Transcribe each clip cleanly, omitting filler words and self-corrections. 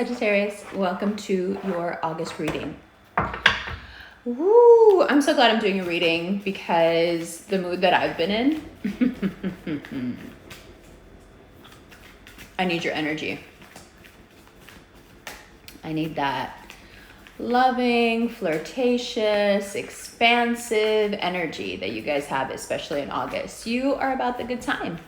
Sagittarius, welcome to your August reading. Woo! I'm so glad I'm doing a reading because the mood that I've been in, I need your energy. I need that loving, flirtatious, expansive energy that you guys have, especially in August. You are about the good time.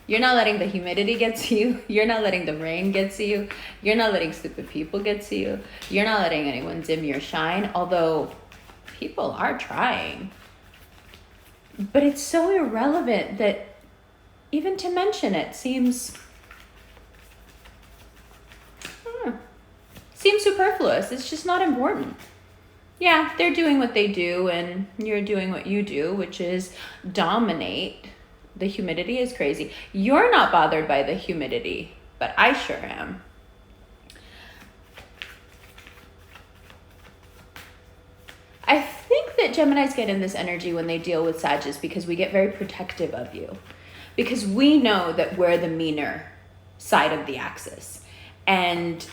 You're not letting the humidity get to you. You're not letting the rain get to you. You're not letting stupid people get to you. You're not letting anyone dim your shine, although people are trying. But it's so irrelevant that even to mention it seems superfluous. It's just not important. Yeah, they're doing what they do and you're doing what you do, which is dominate. The humidity is crazy. You're not bothered by the humidity, but I sure am. I think that Geminis get in this energy when they deal with Sagittarius because we get very protective of you. Because we know that we're the meaner side of the axis. And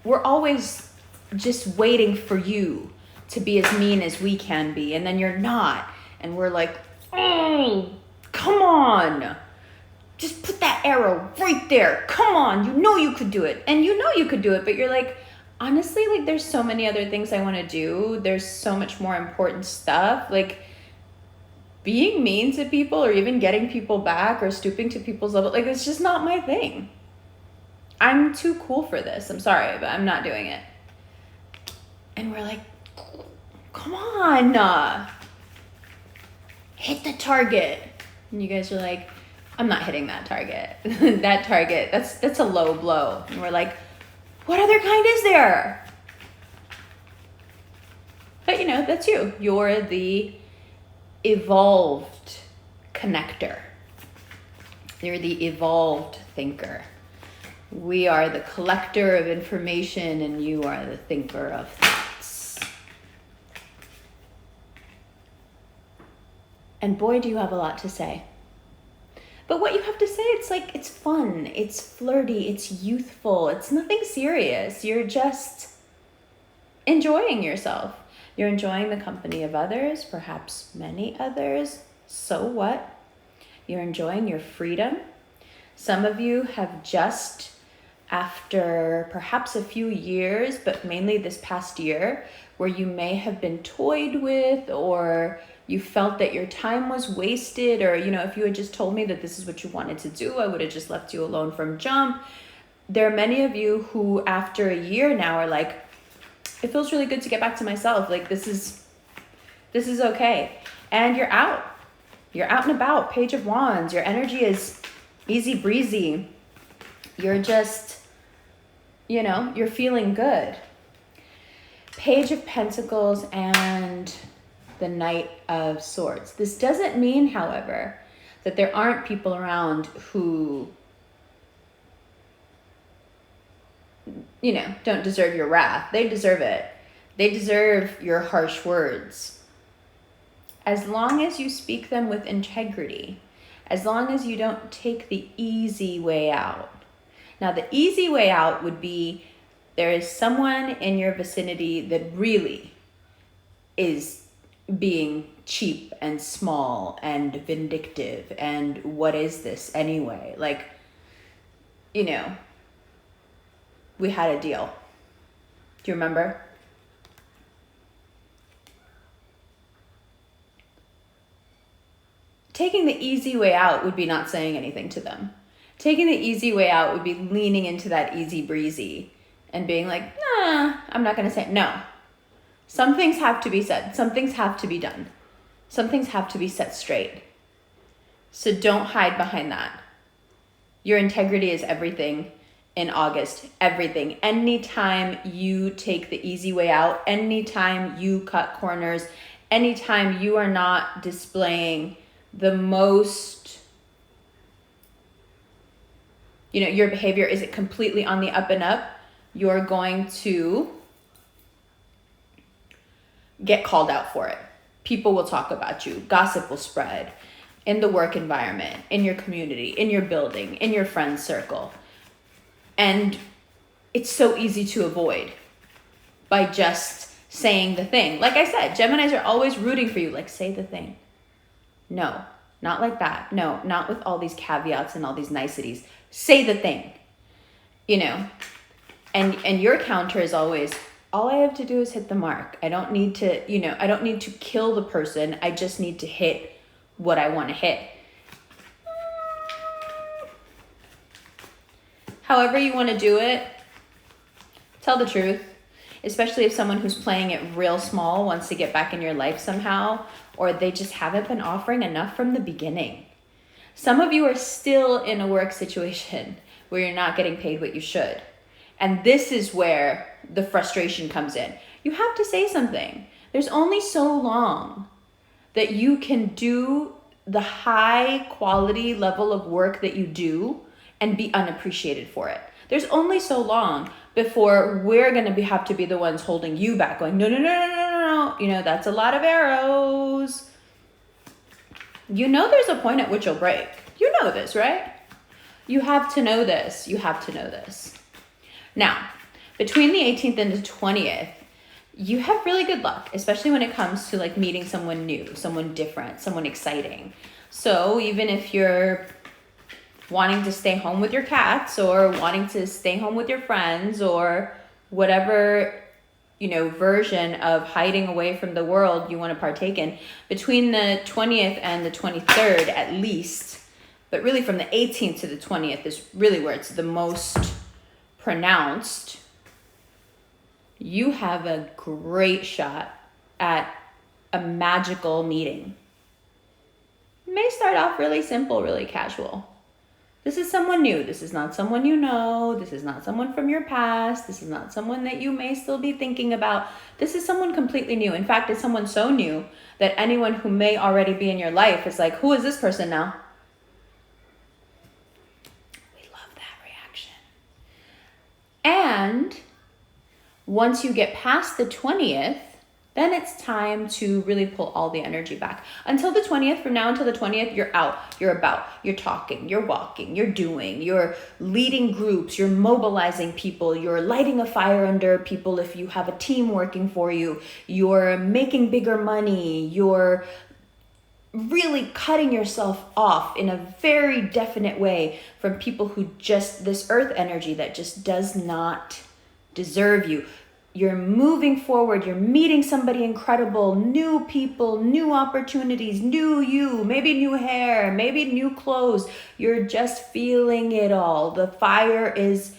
we're always just waiting for you to be as mean as we can be. And then you're not. And we're like, oh, come on, just put that arrow right there. Come on, you know you could do it. And you know you could do it, but you're like, honestly, like there's so many other things I want to do. There's so much more important stuff. Like being mean to people or even getting people back or stooping to people's level, like it's just not my thing. I'm too cool for this. I'm sorry, but I'm not doing it. And we're like, come on, hit the target. And you guys are like, I'm not hitting that target. That target, that's a low blow. And we're like, what other kind is there? But you know, that's you. You're the evolved connector. You're the evolved thinker. We are the collector of information and you are the thinker of thoughts. And boy, do you have a lot to say. But what you have to say, it's like, it's fun, it's flirty, it's youthful, it's nothing serious. You're just enjoying yourself. You're enjoying the company of others, perhaps many others. So what? You're enjoying your freedom. Some of you have just, after perhaps a few years, but mainly this past year, where you may have been toyed with or you felt that your time was wasted, or, you know, if you had just told me that this is what you wanted to do, I would have just left you alone from jump. There are many of you who after a year now are like, it feels really good to get back to myself. Like this is okay. And you're out and about, Page of Wands. Your energy is easy breezy. You're just, you know, you're feeling good. Page of Pentacles and the Knight of Swords. This doesn't mean, however, that there aren't people around who, you know, don't deserve your wrath. They deserve it. They deserve your harsh words. As long as you speak them with integrity, as long as you don't take the easy way out. Now, the easy way out would be there is someone in your vicinity that really is being cheap and small and vindictive. And what is this anyway? Like, you know, we had a deal. Do you remember? Taking the easy way out would be not saying anything to them. Taking the easy way out would be leaning into that easy breezy and being like, nah, I'm not going to say it. No. Some things have to be said. Some things have to be done. Some things have to be set straight. So don't hide behind that. Your integrity is everything in August. Everything. Anytime you take the easy way out, anytime you cut corners, anytime you are not displaying the most, you know, your behavior isn't completely on the up and up, you're going to get called out for it. People will talk about you. Gossip will spread in the work environment, in your community, in your building, in your friend circle. And it's so easy to avoid by just saying the thing. Like I said, Geminis are always rooting for you. Like, say the thing. No, not like that. No, not with all these caveats and all these niceties. Say the thing, you know. And your counter is always, all I have to do is hit the mark. I don't need to, you know, I don't need to kill the person. I just need to hit what I want to hit. However you want to do it, tell the truth. Especially if someone who's playing it real small wants to get back in your life somehow, or they just haven't been offering enough from the beginning. Some of you are still in a work situation where you're not getting paid what you should. And this is where the frustration comes in. You have to say something. There's only so long that you can do the high quality level of work that you do and be unappreciated for it. There's only so long before we're going to have to be the ones holding you back, going, no, no, no, no, no, no. You know, that's a lot of arrows. You know there's a point at which you'll break. You know this, right? You have to know this. You have to know this. Now, between the 18th and the 20th, you have really good luck, especially when it comes to like meeting someone new, someone different, someone exciting. So even if you're wanting to stay home with your cats or wanting to stay home with your friends or whatever, you know, version of hiding away from the world you want to partake in, between the 20th and the 23rd at least, but really from the 18th to the 20th is really where it's the most pronounced, you have a great shot at a magical meeting. It may start off really simple, really casual. This is someone new. This is not someone you know. This is not someone from your past. This is not someone that you may still be thinking about. This is someone completely new. In fact, it's someone so new that anyone who may already be in your life is like, who is this person now? We love that reaction. And once you get past the 20th, then it's time to really pull all the energy back. Until the 20th, from now until the 20th, you're out, you're about, you're talking, you're walking, you're doing, you're leading groups, you're mobilizing people, you're lighting a fire under people if you have a team working for you, you're making bigger money, you're really cutting yourself off in a very definite way from people who just, this earth energy that just does not deserve you. You're moving forward, you're meeting somebody incredible, new people, new opportunities, new you, maybe new hair, maybe new clothes. You're just feeling it all. The fire is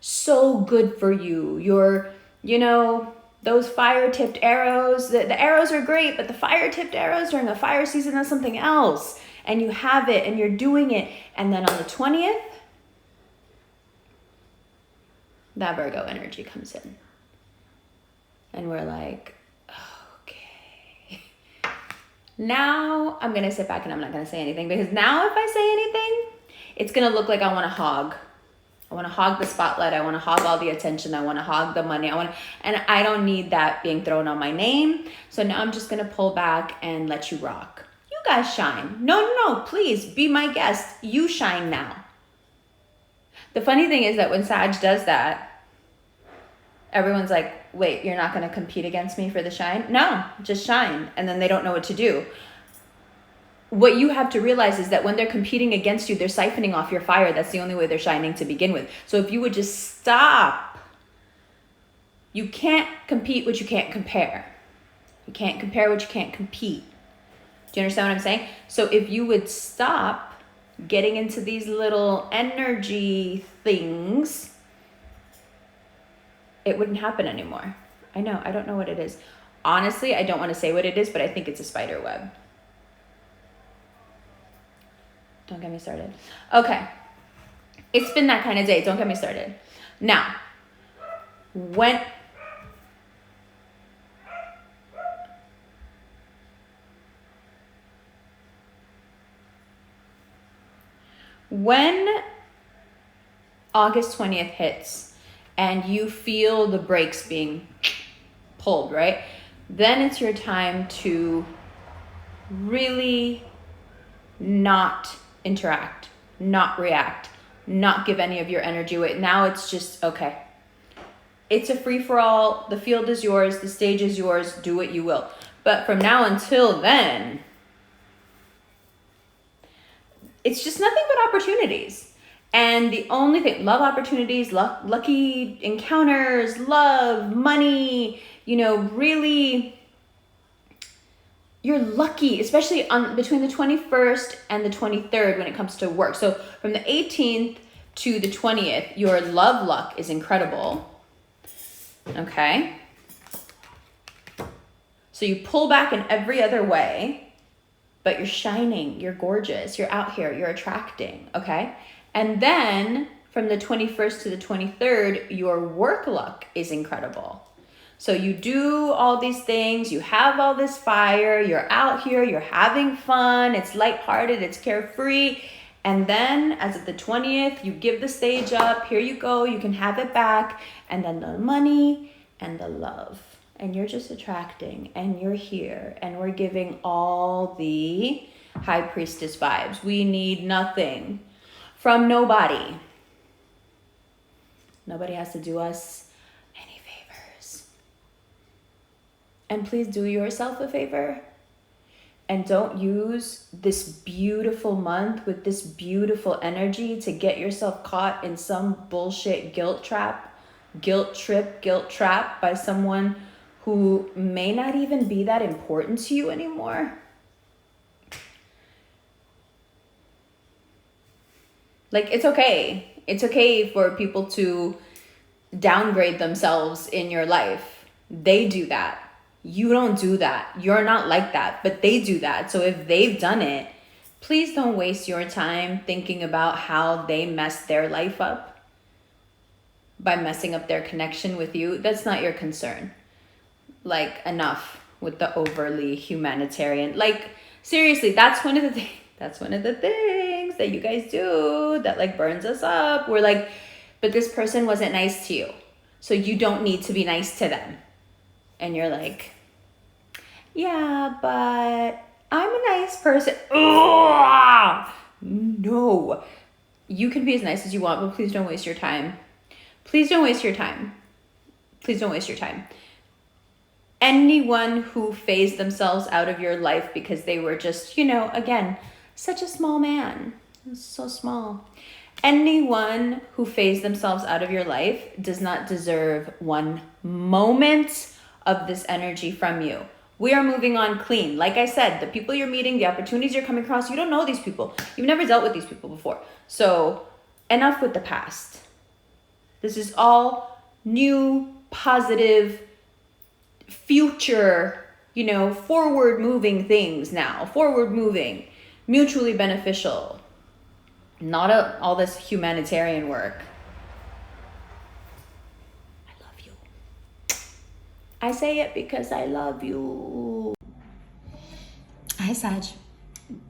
so good for you. You're, you know, those fire-tipped arrows, the arrows are great, but the fire-tipped arrows during a fire season is something else. And you have it and you're doing it. And then on the 20th, that Virgo energy comes in. And we're like, okay. Now I'm going to sit back and I'm not going to say anything, because now if I say anything, it's going to look like I want to hog. I want to hog the spotlight. I want to hog all the attention. I want to hog the money. And I don't need that being thrown on my name. So now I'm just going to pull back and let you rock. You guys shine. No, please be my guest. You shine now. The funny thing is that when Sag does that, everyone's like, wait, you're not going to compete against me for the shine? No, just shine. And then they don't know what to do. What you have to realize is that when they're competing against you, they're siphoning off your fire. That's the only way they're shining to begin with. So if you would just stop. You can't compete what you can't compare. You can't compare what you can't compete. Do you understand what I'm saying? So if you would stop getting into these little energy things, it wouldn't happen anymore. I know, I don't know what it is. Honestly, I don't want to say what it is, but I think it's a spider web. Don't get me started. Okay. It's been that kind of day. Don't get me started. Now, when August 20th hits, and you feel the brakes being pulled, right? Then it's your time to really not interact, not react, not give any of your energy away. Now it's just, okay, it's a free-for-all. The field is yours. The stage is yours. Do what you will. But from now until then, it's just nothing but opportunities. And the only thing, love opportunities, lucky encounters, love, money, you know, really, you're lucky, especially on between the 21st and the 23rd when it comes to work. So from the 18th to the 20th, your love luck is incredible. Okay. So you pull back in every other way, but you're shining, you're gorgeous, you're out here, you're attracting, okay? And then from the 21st to the 23rd, your work luck is incredible. So you do all these things, you have all this fire, you're out here, you're having fun, it's lighthearted, it's carefree. And then as of the 20th, you give the stage up, here you go, you can have it back. And then the money and the love. And you're just attracting, and you're here, and we're giving all the high priestess vibes. We need nothing from nobody. Nobody has to do us any favors. And please do yourself a favor. And don't use this beautiful month with this beautiful energy to get yourself caught in some bullshit guilt trap by someone who may not even be that important to you anymore. Like, it's okay. It's okay for people to downgrade themselves in your life. They do that. You don't do that. You're not like that, but they do that. So if they've done it, please don't waste your time thinking about how they messed their life up by messing up their connection with you. That's not your concern. Like, enough with the overly humanitarian. Like, seriously, that's one of the things that you guys do that like burns us up. We're like, but this person wasn't nice to you, so you don't need to be nice to them. And you're like, yeah, but I'm a nice person. Ugh! No, you can be as nice as you want, but please don't waste your time. Please don't waste your time. Please don't waste your time. Anyone who phased themselves out of your life because they were just, you know, again, such a small man. So small. Anyone who phased themselves out of your life does not deserve one moment of this energy from you. We are moving on clean. Like I said, the people you're meeting, the opportunities you're coming across, you don't know these people. You've never dealt with these people before. So enough with the past. This is all new, positive, future, you know, forward moving things now. Forward moving, mutually beneficial. Not all this humanitarian work. I love you. I say it because I love you. Hi, Sag.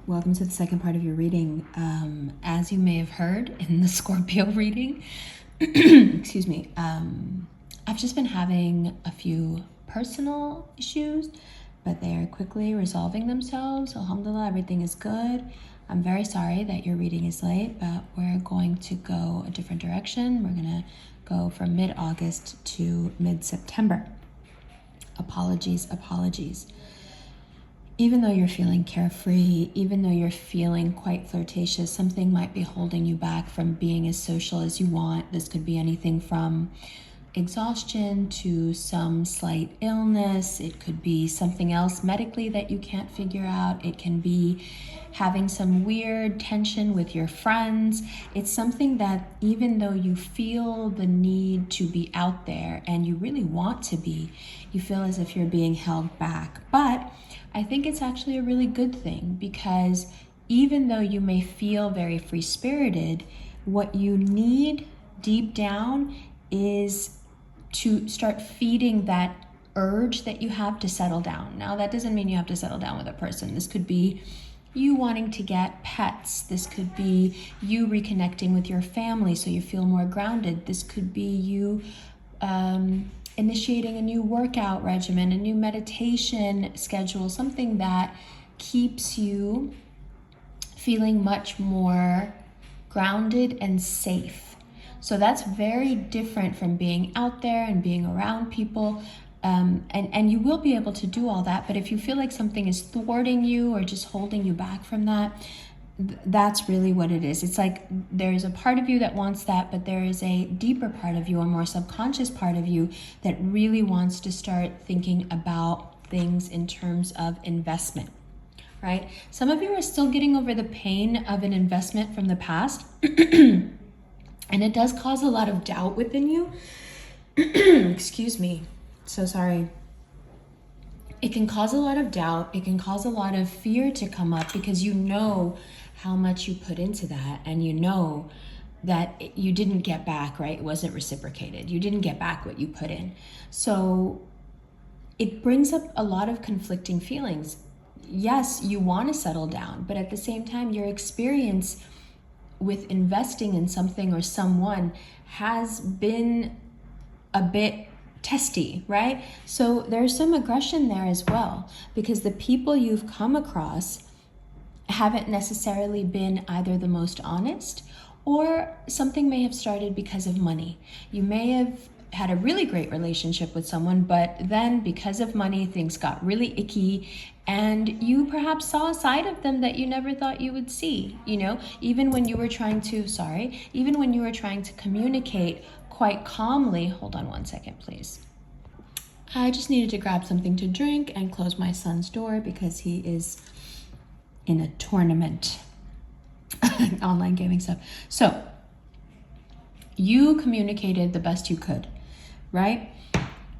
Welcome to the second part of your reading. As you may have heard in the Scorpio reading, excuse me, I've just been having a few personal issues, but they are quickly resolving themselves. Alhamdulillah, everything is good. I'm very sorry that your reading is late, but we're going to go a different direction. We're going to go from mid-August to mid-September. Apologies. Even though you're feeling carefree, even though you're feeling quite flirtatious, something might be holding you back from being as social as you want. This could be anything from exhaustion to some slight illness. It could be something else medically that you can't figure out. It can be having some weird tension with your friends. It's something that even though you feel the need to be out there and you really want to be, you feel as if you're being held back. But I think it's actually a really good thing, because even though you may feel very free-spirited, what you need deep down is to start feeding that urge that you have to settle down. Now, that doesn't mean you have to settle down with a person. This could be you wanting to get pets. This could be you reconnecting with your family so you feel more grounded. This could be you initiating a new workout regimen, a new meditation schedule, something that keeps you feeling much more grounded and safe. So that's very different from being out there and being around people. And you will be able to do all that. But if you feel like something is thwarting you or just holding you back from that, that's really what it is. It's like there's a part of you that wants that, but there is a deeper part of you, a more subconscious part of you that really wants to start thinking about things in terms of investment, right? Some of you are still getting over the pain of an investment from the past, and it does cause a lot of doubt within you. Excuse me. So sorry. It can cause a lot of doubt. It can cause a lot of fear to come up because you know how much you put into that, and you know that you didn't get back, right? It wasn't reciprocated. You didn't get back what you put in. So it brings up a lot of conflicting feelings. Yes, you want to settle down, but at the same time, your experience with investing in something or someone has been a bit testy, right? So there's some aggression there as well, because the people you've come across haven't necessarily been either the most honest, or something may have started because of money. You may have had a really great relationship with someone, but then because of money, things got really icky, and you perhaps saw a side of them that you never thought you would see, even when you were trying to communicate quite calmly. Hold on one second, please. I just needed to grab something to drink and close my son's door because he is in a tournament, online gaming stuff. So you communicated the best you could, right?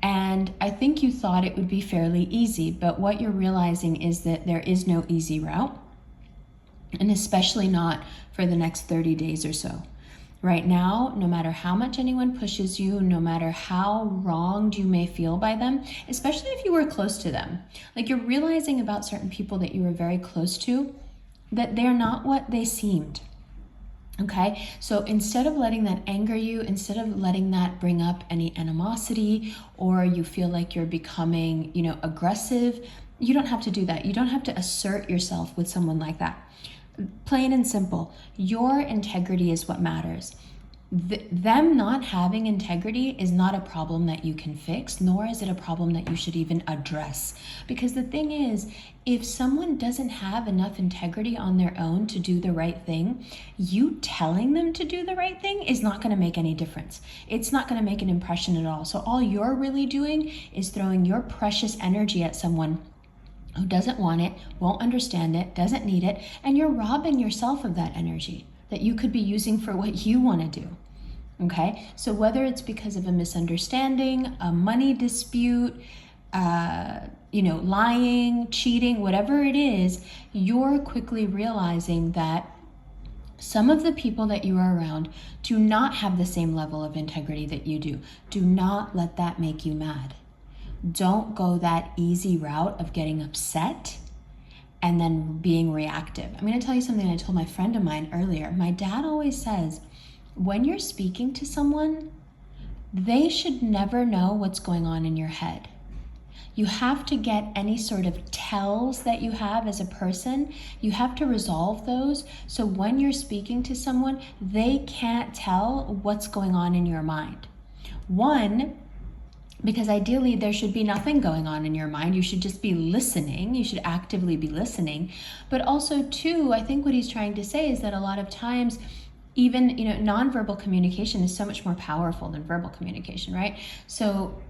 And I think you thought it would be fairly easy, but what you're realizing is that there is no easy route, and especially not for the next 30 days or so. Right now, no matter how much anyone pushes you, no matter how wronged you may feel by them, especially if you were close to them, like you're realizing about certain people that you were very close to, that they're not what they seemed. Okay, so instead of letting that anger you, instead of letting that bring up any animosity, or you feel like you're becoming, aggressive, you don't have to do that. You don't have to assert yourself with someone like that. Plain and simple, your integrity is what matters. Them not having integrity is not a problem that you can fix, nor is it a problem that you should even address. Because the thing is, if someone doesn't have enough integrity on their own to do the right thing, you telling them to do the right thing is not going to make any difference. It's not going to make an impression at all. So all you're really doing is throwing your precious energy at someone who doesn't want it, won't understand it, doesn't need it, and you're robbing yourself of that energy that you could be using for what you want to do. Okay, so whether it's because of a misunderstanding, a money dispute, lying, cheating, whatever it is, you're quickly realizing that some of the people that you are around do not have the same level of integrity that you do. Do not let that make you mad. Don't go that easy route of getting upset and then being reactive. I'm going to tell you something I told my friend of mine earlier. My dad always says, when you're speaking to someone, they should never know what's going on in your head. You have to get any sort of tells that you have as a person, you have to resolve those. So when you're speaking to someone, they can't tell what's going on in your mind. One, because ideally there should be nothing going on in your mind. You should just be listening. You should actively be listening. But also two, I think what he's trying to say is that a lot of times, even, nonverbal communication is so much more powerful than verbal communication, right? So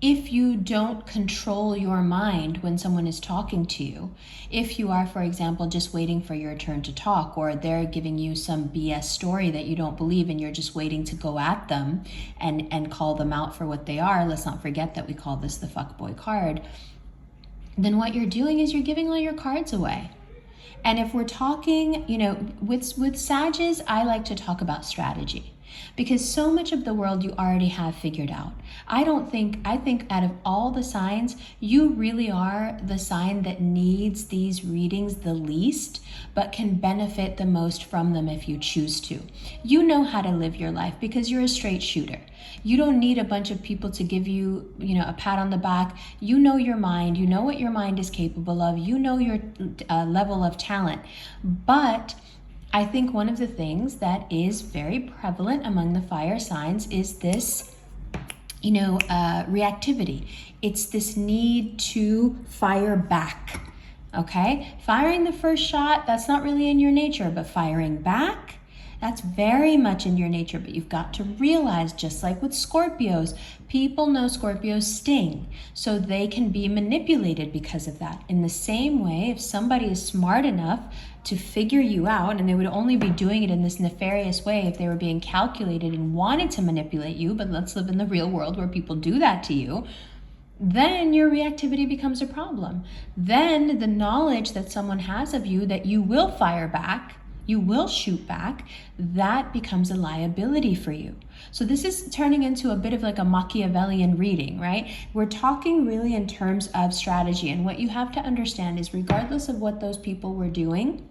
if you don't control your mind when someone is talking to you, if you are, for example, just waiting for your turn to talk, or they're giving you some BS story that you don't believe and you're just waiting to go at them and call them out for what they are, let's not forget that we call this the fuckboy card, then what you're doing is you're giving all your cards away. And if we're talking, with Sages, I like to talk about strategy. Because so much of the world you already have figured out. I think out of all the signs, you really are the sign that needs these readings the least, but can benefit the most from them if you choose to. You know how to live your life because you're a straight shooter. You don't need a bunch of people to give you, a pat on the back. You know your mind. You know what your mind is capable of. You know your level of talent. But I think one of the things that is very prevalent among the fire signs is this, reactivity. It's this need to fire back. Okay? Firing the first shot, that's not really in your nature, but firing back, that's very much in your nature. But you've got to realize, just like with Scorpios, people know Scorpios sting, so they can be manipulated because of that. In the same way, if somebody is smart enough to figure you out, and they would only be doing it in this nefarious way if they were being calculated and wanted to manipulate you, but let's live in the real world where people do that to you, then your reactivity becomes a problem. Then the knowledge that someone has of you that you will fire back, you will shoot back, that becomes a liability for you. So this is turning into a bit of like a Machiavellian reading, right? We're talking really in terms of strategy, and what you have to understand is, regardless of what those people were doing,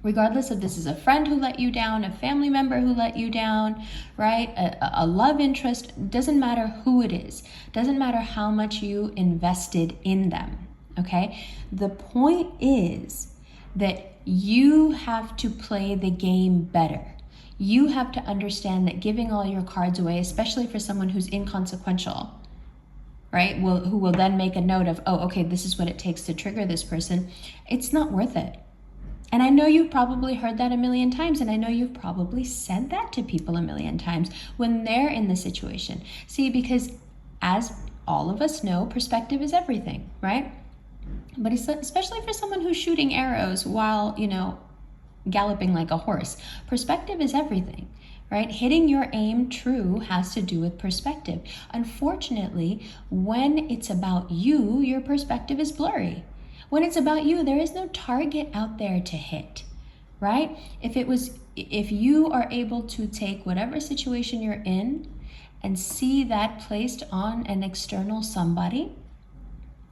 regardless if this is a friend who let you down, a family member who let you down, right? A love interest, doesn't matter who it is. Doesn't matter how much you invested in them, okay? The point is that you have to play the game better. You have to understand that giving all your cards away, especially for someone who's inconsequential, right? Who will then make a note of, oh, okay, this is what it takes to trigger this person. It's not worth it. And I know you've probably heard that a million times, and I know you've probably said that to people a million times when they're in the situation. See, because as all of us know, perspective is everything, right? But especially for someone who's shooting arrows while, galloping like a horse, perspective is everything, right? Hitting your aim true has to do with perspective. Unfortunately, when it's about you, your perspective is blurry. When it's about you, there is no target out there to hit, right? If you are able to take whatever situation you're in and see that placed on an external somebody,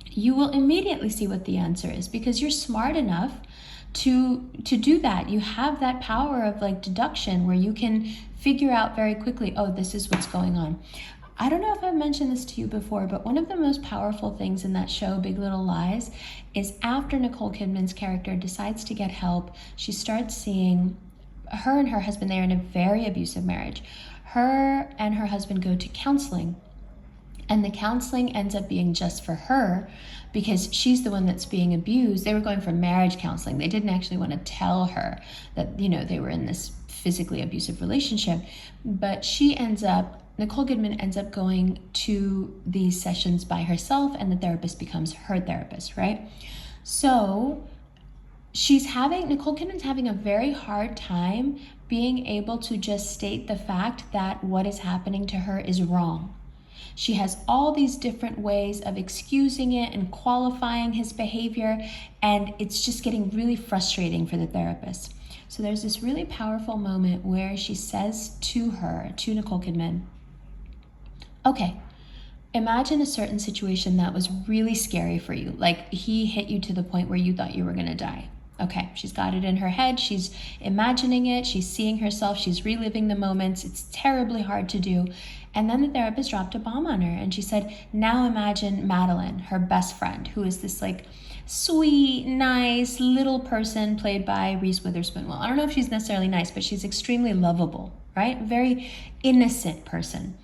you will immediately see what the answer is, because you're smart enough to do that. You have that power of like deduction where you can figure out very quickly, oh, this is what's going on. I don't know if I've mentioned this to you before, but one of the most powerful things in that show, Big Little Lies, is after Nicole Kidman's character decides to get help, she starts seeing her and her husband, they're in a very abusive marriage. Her and her husband go to counseling, and the counseling ends up being just for her because she's the one that's being abused. They were going for marriage counseling. They didn't actually want to tell her that, they were in this physically abusive relationship, but Nicole Kidman ends up going to these sessions by herself, and the therapist becomes her therapist, right? So Nicole Kidman's having a very hard time being able to just state the fact that what is happening to her is wrong. She has all these different ways of excusing it and qualifying his behavior, and it's just getting really frustrating for the therapist. So there's this really powerful moment where she says to Nicole Kidman, okay, imagine a certain situation that was really scary for you. Like he hit you to the point where you thought you were going to die. Okay, she's got it in her head. She's imagining it. She's seeing herself. She's reliving the moments. It's terribly hard to do. And then the therapist dropped a bomb on her, and she said, now imagine Madeline, her best friend, who is this like sweet, nice little person played by Reese Witherspoon. Well, I don't know if she's necessarily nice, but she's extremely lovable, right? Very innocent person.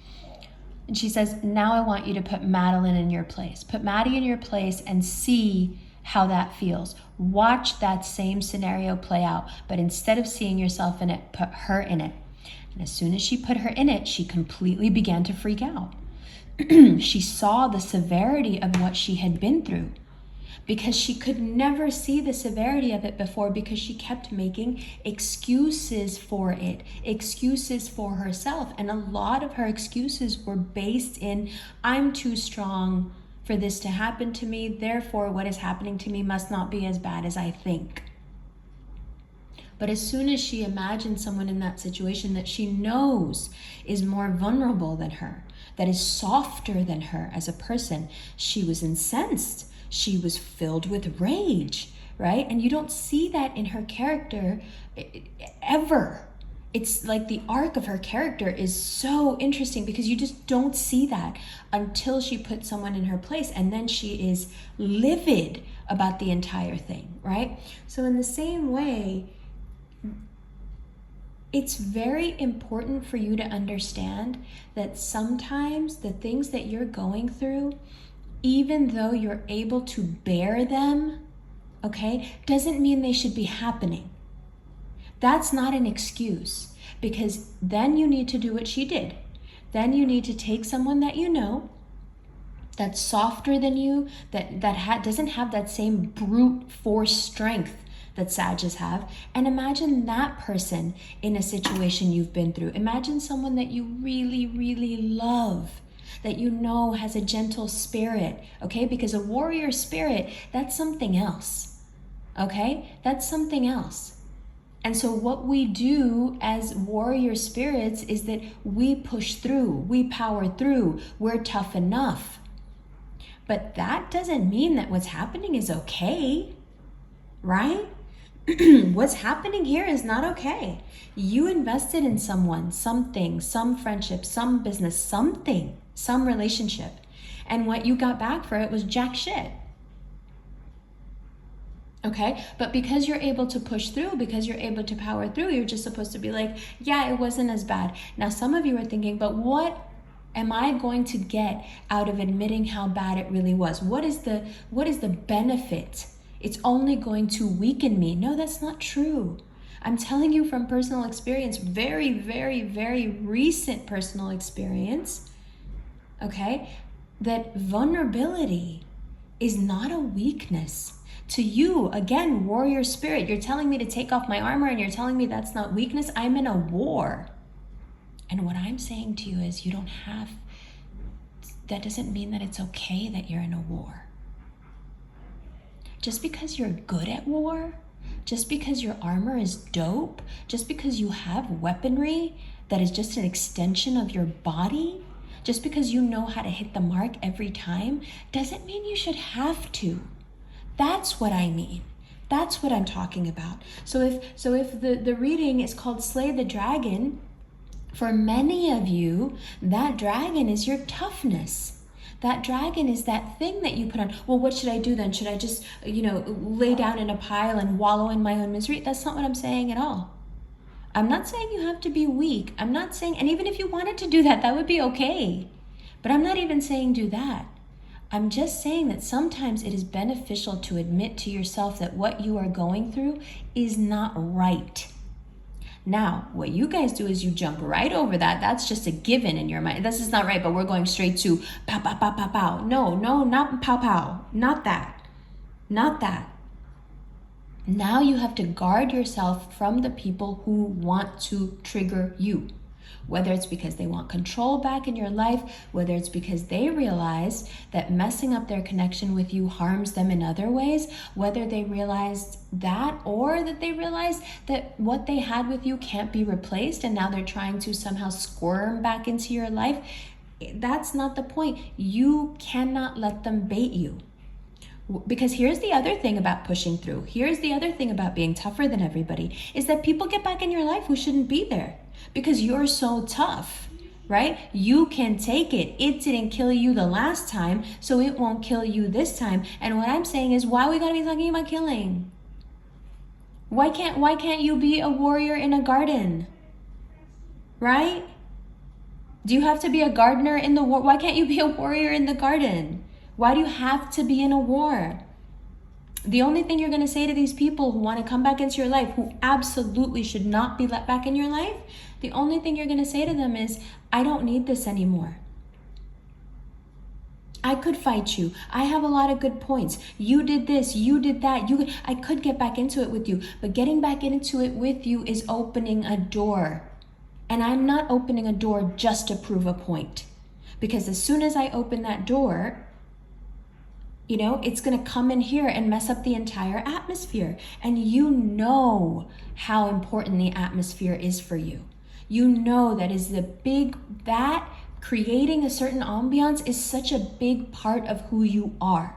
And she says, now I want you to put Madeline in your place. Put Maddie in your place and see how that feels. Watch that same scenario play out, but instead of seeing yourself in it, put her in it. And as soon as she put her in it, she completely began to freak out. She saw the severity of what she had been through, because she could never see the severity of it before, because she kept making excuses for it, excuses for herself. And a lot of her excuses were based in, I'm too strong for this to happen to me, therefore what is happening to me must not be as bad as I think. But as soon as she imagined someone in that situation that she knows is more vulnerable than her, that is softer than her as a person, she was incensed. She was filled with rage, right? And you don't see that in her character ever. It's like the arc of her character is so interesting because you just don't see that until she puts someone in her place, and then she is livid about the entire thing, right? So in the same way, It's very important for you to understand that sometimes the things that you're going through, even though you're able to bear them, okay, doesn't mean they should be happening. That's not an excuse, because then you need to do what she did. Then you need to take someone that you know, that's softer than you, that doesn't have that same brute force strength that Sages have, and imagine that person in a situation you've been through. Imagine someone that you really, really love, that you know has a gentle spirit, okay? Because a warrior spirit, that's something else, okay? That's something else. And so what we do as warrior spirits is that we push through, we power through, we're tough enough. But that doesn't mean that what's happening is okay, right? What's happening here is not okay. You invested in someone, something, some friendship, some business, something, some relationship. And what you got back for it was jack shit. Okay, but because you're able to push through, because you're able to power through, you're just supposed to be like, yeah, it wasn't as bad. Now, some of you are thinking, but what am I going to get out of admitting how bad it really was? What is the benefit? It's only going to weaken me. No, that's not true. I'm telling you from personal experience, very, very, very recent personal experience, okay, that vulnerability is not a weakness. To you, again, warrior spirit, you're telling me to take off my armor and you're telling me that's not weakness. I'm in a war. And what I'm saying to you is that doesn't mean that it's okay that you're in a war. Just because you're good at war, just because your armor is dope, just because you have weaponry that is just an extension of your body, just because you know how to hit the mark every time, doesn't mean you should have to. That's what I mean. That's what I'm talking about. So if the reading is called Slay the Dragon, for many of you, that dragon is your toughness. That dragon is that thing that you put on. Well, what should I do then? Should I just, lay down in a pile and wallow in my own misery? That's not what I'm saying at all. I'm not saying you have to be weak. I'm not saying, and even if you wanted to do that, that would be okay. But I'm not even saying do that. I'm just saying that sometimes it is beneficial to admit to yourself that what you are going through is not right. Now, what you guys do is you jump right over that. That's just a given in your mind. This is not right, but we're going straight to pow, pow, pow, pow, pow. No, not pow, pow. Not that. Not that. Now you have to guard yourself from the people who want to trigger you. Whether it's because they want control back in your life, whether it's because they realize that messing up their connection with you harms them in other ways, whether they realized that or that they realized that what they had with you can't be replaced and now they're trying to somehow squirm back into your life. That's not the point. You cannot let them bait you. Because here's the other thing about pushing through. Here's the other thing about being tougher than everybody is that people get back in your life who shouldn't be there because you're so tough, right? You can take it. It didn't kill you the last time, so it won't kill you this time. And what I'm saying is, why we gotta be talking about killing? Why can't you be a warrior in a garden, right? Do you have to be a gardener in the war? Why can't you be a warrior in the garden? Why do you have to be in a war? The only thing you're going to say to these people who want to come back into your life, who absolutely should not be let back in your life, the only thing you're going to say to them is, I don't need this anymore. I could fight you. I have a lot of good points. You did this, you did that. I could get back into it with you, but getting back into it with you is opening a door. And I'm not opening a door just to prove a point. Because as soon as I open that door, it's going to come in here and mess up the entire atmosphere. And you know how important the atmosphere is for you. You know that creating a certain ambiance is such a big part of who you are,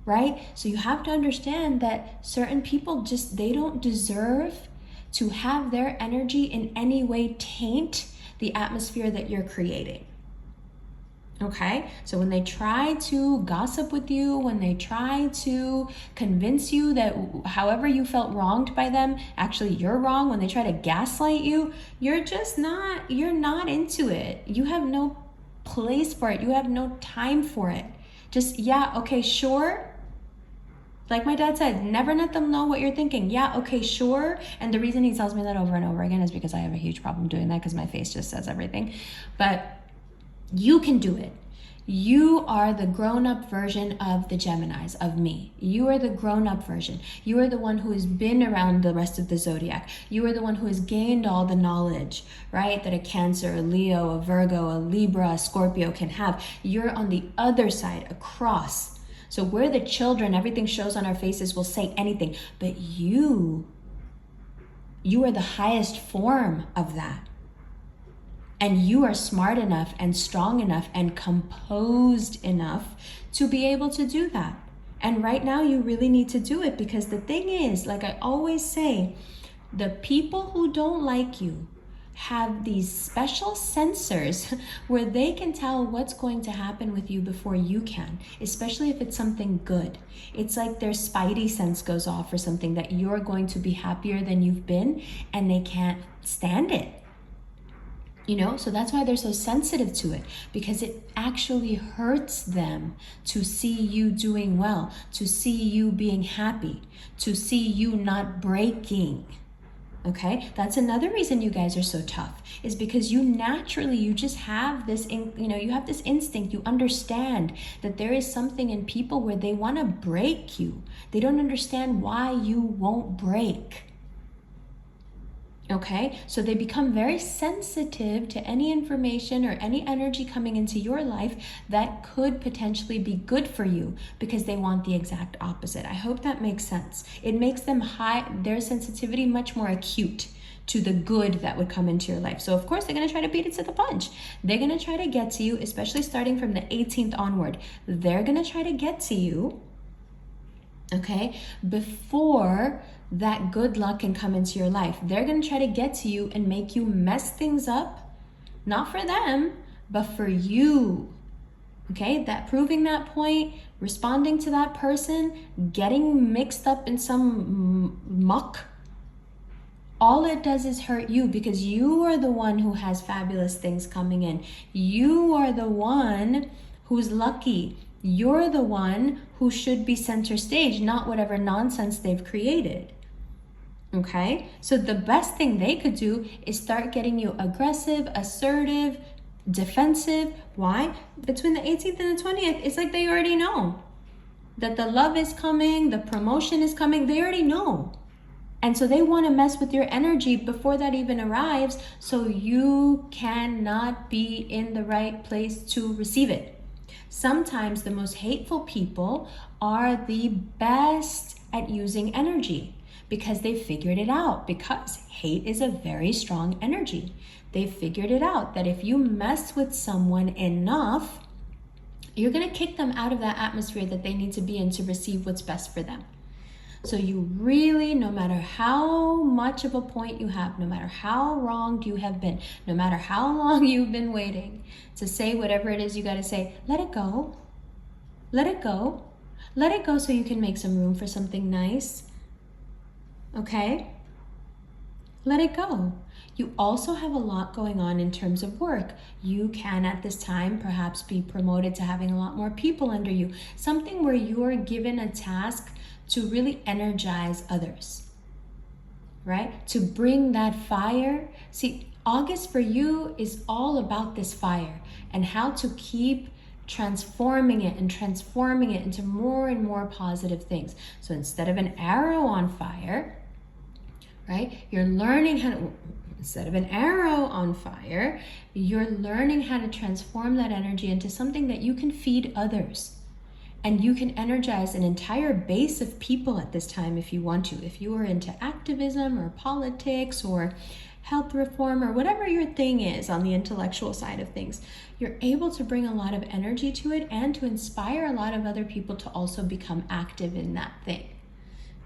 right? So you have to understand that certain people they don't deserve to have their energy in any way taint the atmosphere that you're creating. Okay, so when they try to gossip with you, when they try to convince you that however you felt wronged by them, actually you're wrong, when they try to gaslight you, you're not into it. You have no place for it. You have no time for it. Just, yeah, okay, sure. Like my dad said, never let them know what you're thinking. Yeah, okay, sure. And the reason he tells me that over and over again is because I have a huge problem doing that because my face just says everything. But you can do it. You are the grown-up version of the Geminis, of me. You are the grown-up version. You are the one who has been around the rest of the zodiac. You are the one who has gained all the knowledge, right? That a Cancer, a Leo, a Virgo, a Libra, a Scorpio can have. You're on the other side, across. So we're the children. Everything shows on our faces. We'll say anything. But you are the highest form of that. And you are smart enough and strong enough and composed enough to be able to do that. And right now you really need to do it, because the thing is, like I always say, the people who don't like you have these special sensors where they can tell what's going to happen with you before you can, especially if it's something good. It's like their spidey sense goes off for something that you're going to be happier than you've been, and they can't stand it. You know, so that's why they're so sensitive to it, because it actually hurts them to see you doing well, to see you being happy, to see you not breaking. Okay, that's another reason you guys are so tough, is because you just have this, you have this instinct. You understand that there is something in people where they want to break you. They don't understand why you won't break. Okay, so they become very sensitive to any information or any energy coming into your life that could potentially be good for you, because they want the exact opposite. I hope that makes sense. It makes them their sensitivity much more acute to the good that would come into your life. So of course they're going to try to beat it to the punch. They're going to try to get to you, especially starting from the 18th onward. They're going to try to get to you, okay, before that good luck can come into your life. They're going to try to get to you and make you mess things up, not for them, but for you. Okay, that proving that point, responding to that person, getting mixed up in some muck, all it does is hurt you, because you are the one who has fabulous things coming in. You are the one who's lucky. You're the one who should be center stage, not whatever nonsense they've created. Okay, so the best thing they could do is start getting you aggressive, assertive, defensive. Why? Between the 18th and the 20th, it's like they already know that the love is coming, the promotion is coming. They already know. And so they want to mess with your energy before that even arrives, so you cannot be in the right place to receive it. Sometimes the most hateful people are the best at using energy, because they figured it out, because hate is a very strong energy. They figured it out that if you mess with someone enough, you're going to kick them out of that atmosphere that they need to be in to receive what's best for them. So you really, no matter how much of a point you have, no matter how wronged you have been, no matter how long you've been waiting to say whatever it is you got to say, let it go. Let it go. Let it go so you can make some room for something nice. Okay? Let it go. You also have a lot going on in terms of work. You can at this time perhaps be promoted to having a lot more people under you. Something where you're given a task to really energize others, right? To bring that fire. See, August for you is all about this fire and how to keep transforming it into more and more positive things. So instead of an arrow on fire, right? You're learning how to, instead of an arrow on fire, you're learning how to transform that energy into something that you can feed others. And you can energize an entire base of people at this time if you want to. If you are into activism or politics or health reform or whatever your thing is on the intellectual side of things, you're able to bring a lot of energy to it and to inspire a lot of other people to also become active in that thing.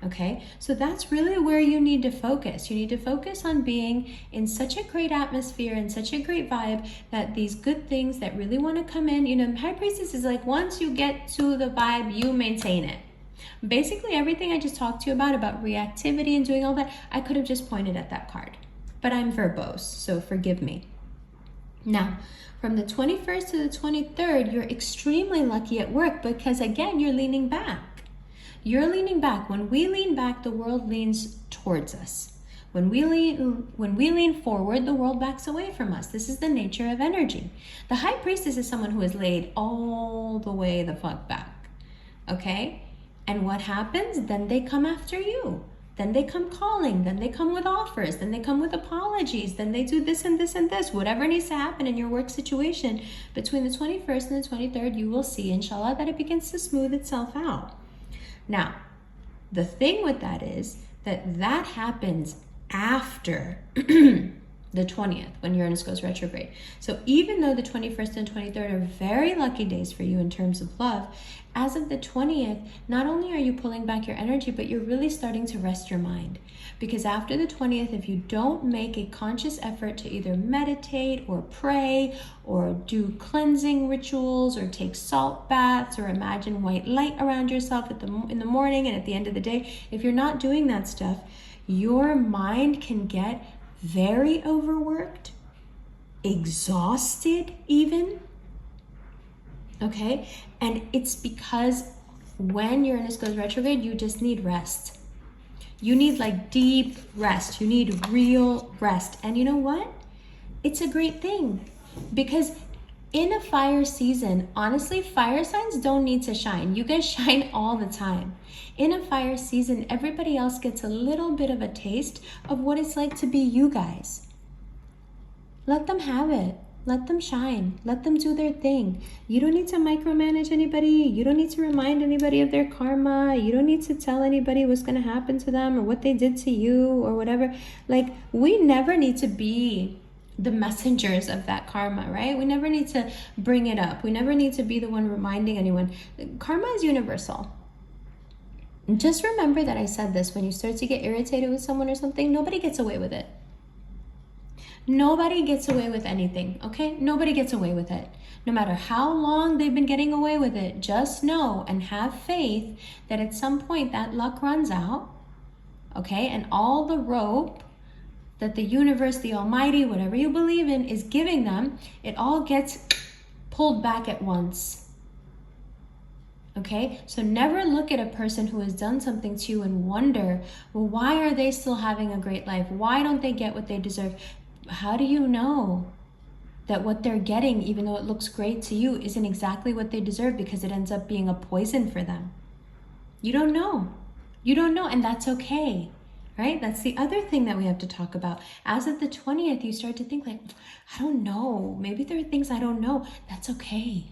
Okay, so that's really where you need to focus. You need to focus on being in such a great atmosphere and such a great vibe that these good things that really want to come in, High Priestess is like, once you get to the vibe, you maintain it. Basically, everything I just talked to you about reactivity and doing all that, I could have just pointed at that card. But I'm verbose, so forgive me. Now, from the 21st to the 23rd, you're extremely lucky at work because, again, you're leaning back. You're leaning back. When we lean back, the world leans towards us. When we lean forward, the world backs away from us. This is the nature of energy. The High Priestess is someone who is laid all the way the fuck back. Okay? And what happens? Then they come after you. Then they come calling. Then they come with offers. Then they come with apologies. Then they do this and this and this. Whatever needs to happen in your work situation between the 21st and the 23rd, you will see, inshallah, that it begins to smooth itself out. Now, the thing with that is that happens after the 20th, when Uranus goes retrograde. So even though the 21st and 23rd are very lucky days for you in terms of love, as of the 20th, not only are you pulling back your energy, but you're really starting to rest your mind. Because after the 20th, if you don't make a conscious effort to either meditate or pray or do cleansing rituals or take salt baths or imagine white light around yourself in the morning and at the end of the day, if you're not doing that stuff, your mind can get very overworked, exhausted even. Okay? And it's because when Uranus goes retrograde, you just need rest. You need like deep rest. You need real rest. And you know what? It's a great thing because in a fire season, honestly, fire signs don't need to shine. You guys shine all the time. In a fire season, everybody else gets a little bit of a taste of what it's like to be you guys. Let them have it. Let them shine. Let them do their thing. You don't need to micromanage anybody. You don't need to remind anybody of their karma. You don't need to tell anybody what's going to happen to them or what they did to you or whatever. Like, we never need to be the messengers of that karma, right? We never need to bring it up. We never need to be the one reminding anyone. Karma is universal. Just remember that I said this. When you start to get irritated with someone or something, nobody gets away with it. Nobody gets away with anything, okay? Nobody gets away with it. No matter how long they've been getting away with it, just know and have faith that at some point that luck runs out, okay? And all the rope that the universe, the almighty, whatever you believe in, is giving them, it all gets pulled back at once. Okay? So never look at a person who has done something to you and wonder, well, why are they still having a great life? Why don't they get what they deserve? How do you know that what they're getting, even though it looks great to you, isn't exactly what they deserve because it ends up being a poison for them? You don't know. You don't know, and that's okay, right? That's the other thing that we have to talk about. As of the 20th, you start to think like, I don't know. Maybe there are things I don't know. That's okay.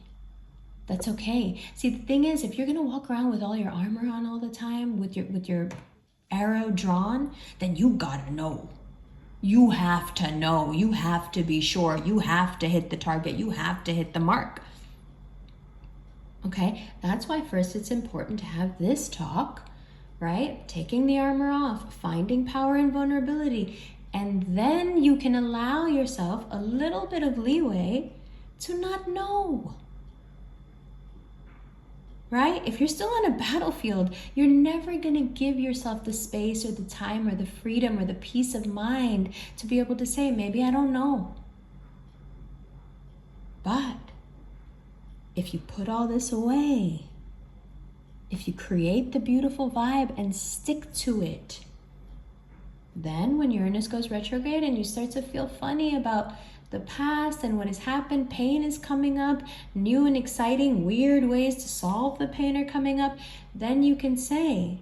That's okay. See, the thing is, if you're going to walk around with all your armor on all the time, with your arrow drawn, then you gotta know. You have to know. You have to be sure. You have to hit the target. You have to hit the mark. Okay? That's why first it's important to have this talk, right? Taking the armor off, finding power and vulnerability. And then you can allow yourself a little bit of leeway to not know. Right? If you're still on a battlefield, you're never going to give yourself the space or the time or the freedom or the peace of mind to be able to say, maybe I don't know. But if you put all this away, if you create the beautiful vibe and stick to it, then when Uranus goes retrograde and you start to feel funny about the past and what has happened, pain is coming up, new and exciting, weird ways to solve the pain are coming up, then you can say,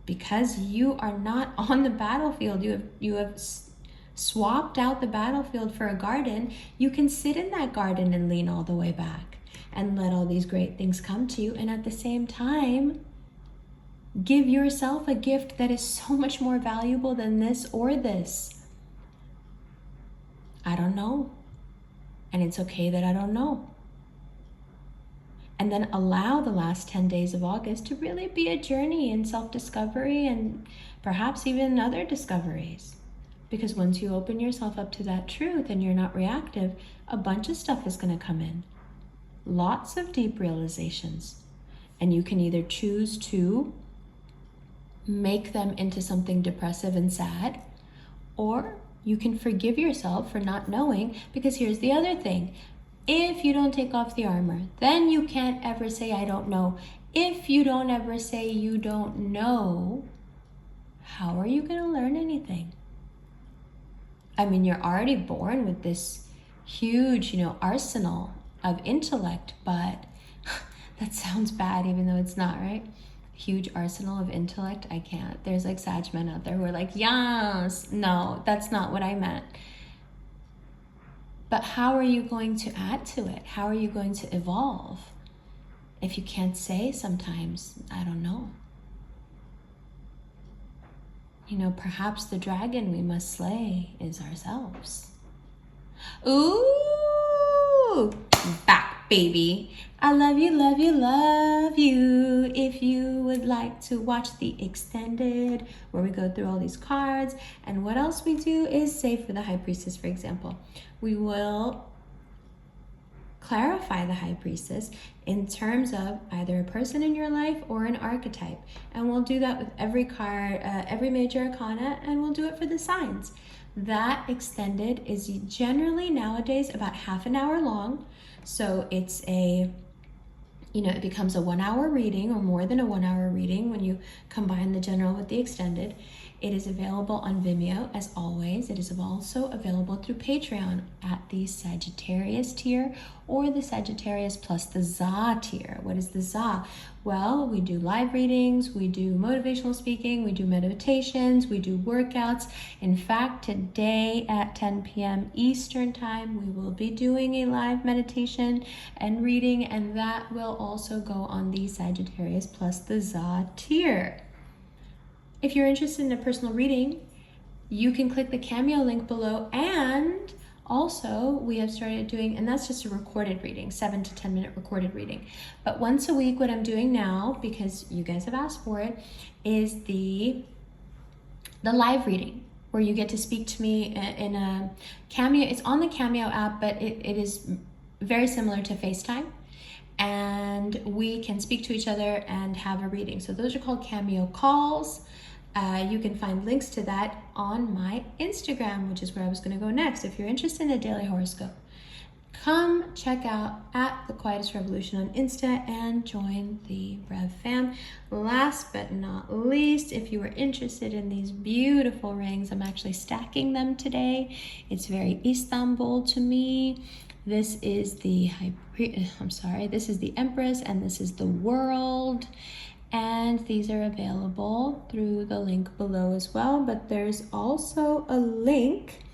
because you are not on the battlefield, you have swapped out the battlefield for a garden, you can sit in that garden and lean all the way back and let all these great things come to you, and at the same time, give yourself a gift that is so much more valuable than this or this. I don't know. And it's okay that I don't know. And then allow the last 10 days of August to really be a journey in self-discovery and perhaps even other discoveries. Because once you open yourself up to that truth and you're not reactive, a bunch of stuff is going to come in. Lots of deep realizations. And you can either choose to make them into something depressive and sad, or you can forgive yourself for not knowing, because here's the other thing. If you don't take off the armor, then you can't ever say, I don't know. If you don't ever say you don't know, how are you going to learn anything? I mean, you're already born with this huge, arsenal of intellect, but that sounds bad, even though it's not, right? Huge arsenal of intellect. I can't. There's like Sag men out there who are like, yes. No, that's not what I meant. But how are you going to add to it? How are you going to evolve? If you can't say sometimes, I don't know. Perhaps the dragon we must slay is ourselves. Ooh, back, baby. I love you, love you, love you. If you would like to watch the extended, where we go through all these cards, and what else we do is say for the High Priestess, for example, we will clarify the High Priestess in terms of either a person in your life or an archetype. And we'll do that with every card, every major arcana, and we'll do it for the signs. That extended is generally nowadays about half an hour long. So it's it becomes a 1 hour reading or more than a 1 hour reading when you combine the general with the extended. It is available on Vimeo, as always. It is also available through Patreon at the Sagittarius tier or the Sagittarius plus the Za tier. What is the Za? Well, we do live readings, we do motivational speaking, we do meditations, we do workouts. In fact, today at 10 p.m. Eastern time, we will be doing a live meditation and reading, and that will also go on the Sagittarius plus the Za tier. If you're interested in a personal reading, you can click the Cameo link below, and also we have started doing, and that's just a recorded reading, 7 to 10 minute recorded reading. But once a week, what I'm doing now, because you guys have asked for it, is the live reading, where you get to speak to me in a Cameo. It's on the Cameo app, but it is very similar to FaceTime. And we can speak to each other and have a reading. So those are called Cameo calls. You can find links to that on my Instagram, which is where I was going to go next. If you're interested in a daily horoscope, come check out at the Quietest Revolution on Insta and join the Rev fam. Last but not least, if you are interested in these beautiful rings, I'm actually stacking them today. It's very Istanbul to me. This is the this is the Empress, and this is the World. And these are available through the link below as well. But there's also a link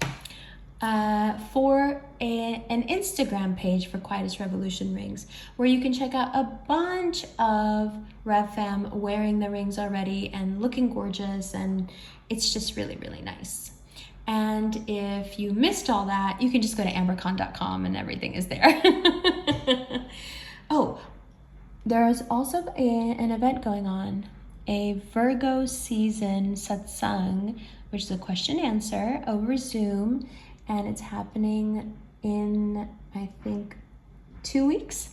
for an Instagram page for Quietest Revolution rings, where you can check out a bunch of Rev fam wearing the rings already and looking gorgeous. And it's just really, really nice. And if you missed all that, you can just go to ambercon.com and everything is there. Oh, there's also an event going on, a Virgo season satsang, which is a question answer over Zoom, and it's happening in, I think, 2 weeks.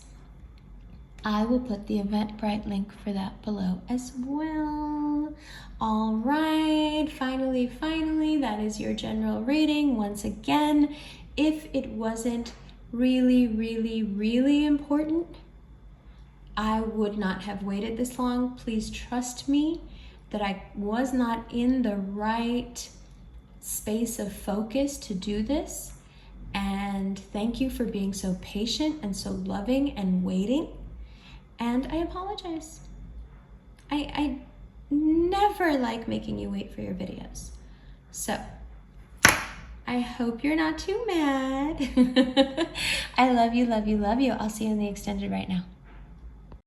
I will put the Eventbrite link for that below as well. All right, finally, that is your general reading. Once again, if it wasn't really, really, really important, I would not have waited this long. Please trust me that I was not in the right space of focus to do this. And thank you for being so patient and so loving and waiting. And I apologize. I never like making you wait for your videos. So I hope you're not too mad. I love you, love you, love you. I'll see you in the extended right now.